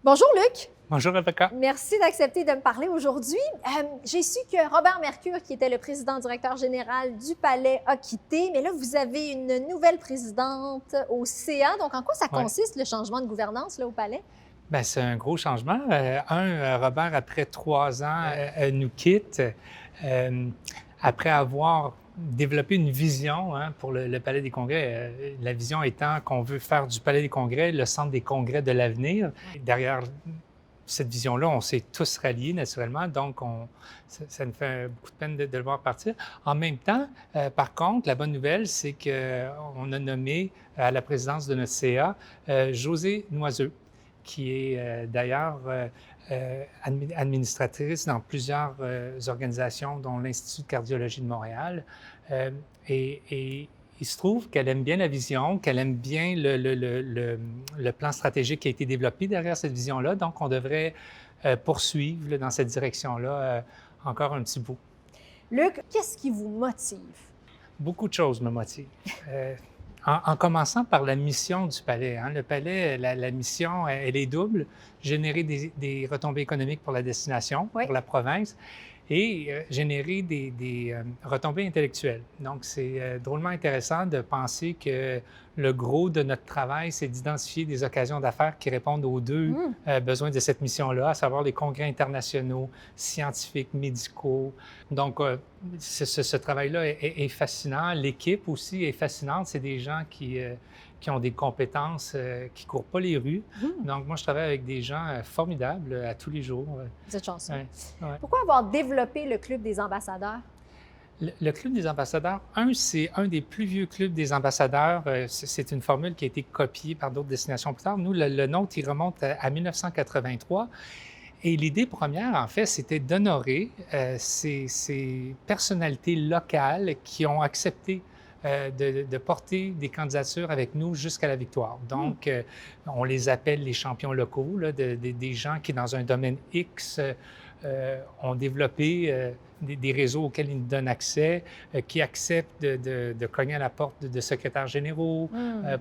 Bonjour Luc, Bonjour Rebecca. merci d'accepter de me parler aujourd'hui. J'ai su que Robert Mercure, qui était le président directeur général du Palais, a quitté, mais là, vous avez une nouvelle présidente au CA. Donc, en quoi ça Ouais. consiste, le changement de gouvernance là, au Palais? Ben, c'est un gros changement. Robert, après 3 ans, nous quitte euh, après avoir développé une vision pour le Palais des Congrès. La vision étant qu'on veut faire du Palais des Congrès le centre des congrès de l'avenir. Derrière cette vision-là, on s'est tous ralliés naturellement, donc ça nous fait beaucoup de peine de le voir partir. En même temps, par contre, la bonne nouvelle, c'est qu'on a nommé à la présidence de notre CA Josée Noiseux, qui est d'ailleurs administratrice dans plusieurs organisations, dont l'Institut de cardiologie de Montréal. Et il se trouve qu'elle aime bien la vision, qu'elle aime bien le plan stratégique qui a été développé derrière cette vision-là. Donc, on devrait poursuivre là, dans cette direction-là encore un petit bout. Luc, qu'est-ce qui vous motive? Beaucoup de choses me motivent. En commençant par la mission du Palais. Le Palais, la mission, elle est double: générer des retombées économiques pour la destination, Oui. pour la province, et générer des retombées intellectuelles. Donc, c'est drôlement intéressant de penser que le gros de notre travail, c'est d'identifier des occasions d'affaires qui répondent aux deux besoins de cette mission-là, à savoir les congrès internationaux, scientifiques, médicaux. Donc, ce travail-là est fascinant. L'équipe aussi est fascinante. C'est des gens qui ont des compétences qui ne courent pas les rues. Donc, moi, je travaille avec des gens formidables à tous les jours. Vous êtes chanceux. Ouais, ouais. Pourquoi avoir développé le Club des ambassadeurs? Le Club des ambassadeurs, c'est un des plus vieux clubs des ambassadeurs. C'est une formule qui a été copiée par d'autres destinations plus tard. Nous, le nôtre, il remonte à 1983. Et l'idée première, en fait, c'était d'honorer ces personnalités locales qui ont accepté de porter des candidatures avec nous jusqu'à la victoire. Donc, on les appelle les champions locaux, là, des gens qui, dans un domaine X, ont développé des réseaux auxquels ils nous donnent accès, qui acceptent de cogner à la porte de secrétaires généraux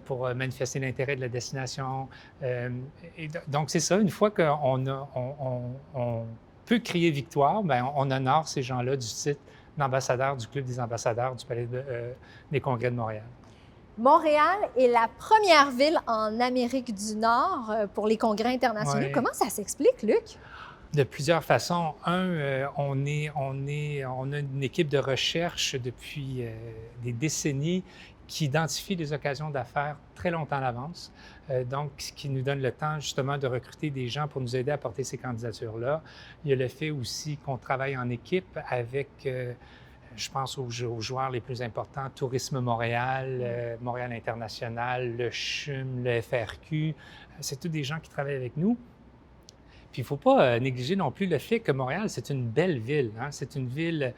pour manifester l'intérêt de la destination. Donc, c'est ça. Une fois qu'on peut crier victoire, bien, on honore ces gens-là du titre d'ambassadeur du Club des ambassadeurs du Palais des Congrès de Montréal. Montréal est la première ville en Amérique du Nord pour les congrès internationaux. Ouais. Comment ça s'explique, Luc? De plusieurs façons. On a une équipe de recherche depuis des décennies qui identifie les occasions d'affaires très longtemps à l'avance. Donc, ce qui nous donne le temps justement de recruter des gens pour nous aider à porter ces candidatures-là. Il y a le fait aussi qu'on travaille en équipe avec, je pense aux joueurs les plus importants, Tourisme Montréal, Montréal International, le CHUM, le FRQ. C'est tous des gens qui travaillent avec nous. Puis il ne faut pas négliger non plus le fait que Montréal, c'est une belle ville. C'est une ville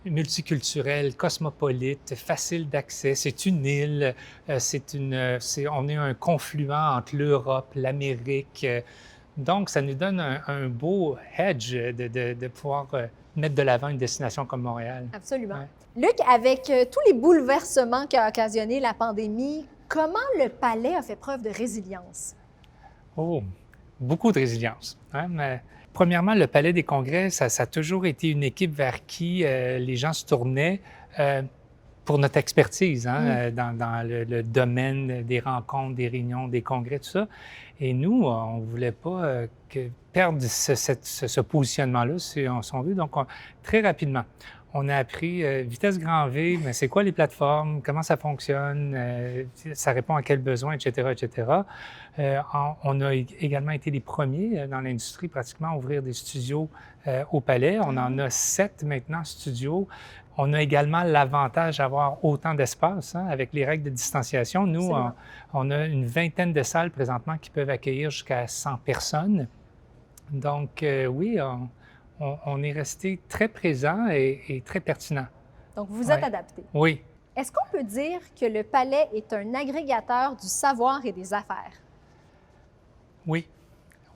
multiculturelle, cosmopolite, facile d'accès. C'est une île. On est un confluent entre l'Europe, l'Amérique. Donc, ça nous donne un beau hedge de pouvoir mettre de l'avant une destination comme Montréal. Absolument. Ouais. Luc, avec tous les bouleversements qu'a occasionné la pandémie, comment le Palais a fait preuve de résilience? Oh, beaucoup de résilience. Mais, premièrement, le Palais des Congrès, ça a toujours été une équipe vers qui les gens se tournaient pour notre expertise dans le domaine des rencontres, des réunions, des congrès, tout ça. Et nous, on ne voulait pas perdre ce positionnement-là, si on veut. Donc, très rapidement, on a appris vitesse grand V, mais c'est quoi les plateformes, comment ça fonctionne, ça répond à quels besoins, etc., etc. On a également été les premiers dans l'industrie pratiquement à ouvrir des studios au Palais. On en a 7 maintenant studios. On a également l'avantage d'avoir autant d'espace avec les règles de distanciation. Nous, on a une vingtaine de salles présentement qui peuvent accueillir jusqu'à 100 personnes. Donc, oui, on est resté très présent et très pertinent. Donc, vous êtes adapté. Oui. Est-ce qu'on peut dire que le Palais est un agrégateur du savoir et des affaires? Oui.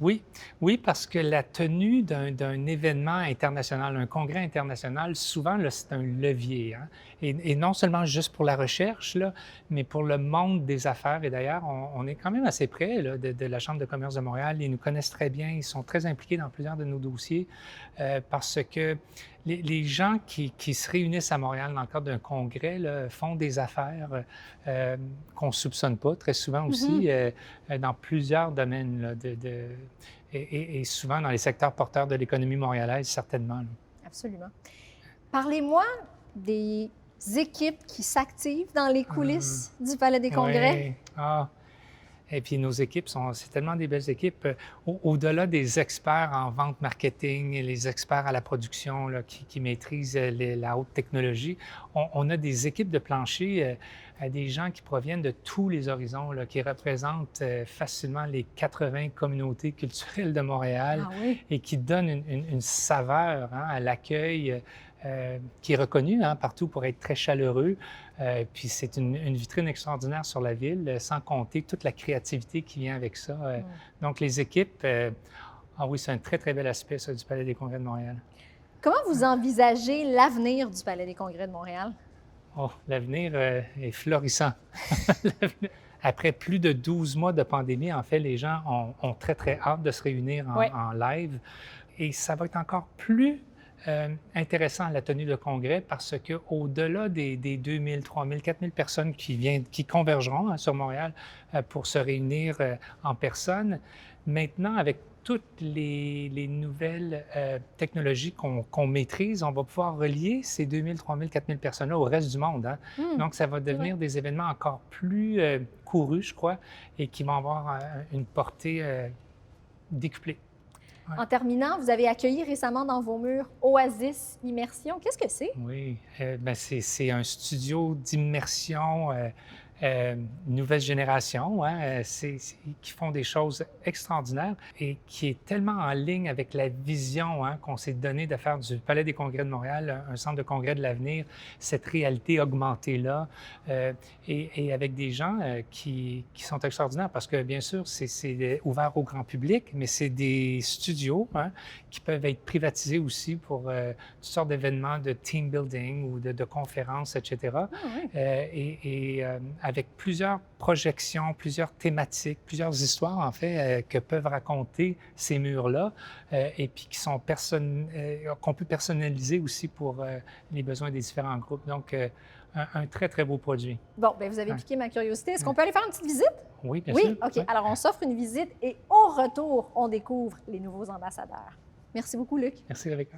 Oui, oui, parce que la tenue d'un événement international, un congrès international, souvent, là, c'est un levier, hein. Et non seulement juste pour la recherche, là, mais pour le monde des affaires. Et d'ailleurs, on est quand même assez près là, de la Chambre de commerce de Montréal. Ils nous connaissent très bien, ils sont très impliqués dans plusieurs de nos dossiers parce que les gens qui se réunissent à Montréal dans le cadre d'un congrès là, font des affaires qu'on ne soupçonne pas, très souvent aussi, dans plusieurs domaines là, et souvent dans les secteurs porteurs de l'économie montréalaise, certainement. Là. Absolument. Parlez-moi des équipes qui s'activent dans les coulisses du Palais des Congrès. Oui. Ah. Et puis nos équipes c'est tellement des belles équipes. Au-delà des experts en vente marketing et les experts à la production là, qui maîtrisent la haute technologie, on a des équipes de plancher, des gens qui proviennent de tous les horizons, là, qui représentent facilement les 80 communautés culturelles de Montréal et qui donnent une saveur hein, à l'accueil. Qui est reconnu hein, partout pour être très chaleureux. Puis c'est une vitrine extraordinaire sur la ville, sans compter toute la créativité qui vient avec ça. Donc les équipes, ah oui, c'est un très, très bel aspect ça, du Palais des Congrès de Montréal. Comment vous envisagez l'avenir du Palais des Congrès de Montréal? Oh, l'avenir est florissant. Après plus de 12 mois de pandémie, en fait, les gens ont très, très hâte de se réunir en live. Et ça va être encore plus intéressant la tenue de congrès parce qu'au-delà des 2000, 3000, 4000 personnes qui convergeront hein, sur Montréal pour se réunir en personne, maintenant, avec toutes les nouvelles technologies qu'on maîtrise, on va pouvoir relier ces 2000, 3000, 4000 personnes-là au reste du monde. Hein? Donc, ça va devenir des événements encore plus courus, je crois, et qui vont avoir une portée décuplée. Ouais. En terminant, vous avez accueilli récemment dans vos murs Oasis Immersion. Qu'est-ce que c'est? Oui, c'est un studio d'immersion nouvelle génération, hein, qui font des choses extraordinaires et qui est tellement en ligne avec la vision hein, qu'on s'est donnée de faire du Palais des Congrès de Montréal un centre de congrès de l'avenir, cette réalité augmentée-là, et avec des gens qui sont extraordinaires parce que, bien sûr, c'est ouvert au grand public, mais c'est des studios hein, qui peuvent être privatisés aussi pour toutes sortes d'événements de team building ou de conférences, etc. Avec plusieurs projections, plusieurs thématiques, plusieurs histoires, en fait, que peuvent raconter ces murs-là et puis qui sont qu'on peut personnaliser aussi pour les besoins des différents groupes. Donc, un très, très beau produit. Bon, bien, vous avez piqué ma curiosité. Est-ce qu'on peut aller faire une petite visite? Oui, bien sûr. Oui? OK. Alors, on s'offre une visite et au retour, on découvre les nouveaux ambassadeurs. Merci beaucoup, Luc. Merci, Rebecca.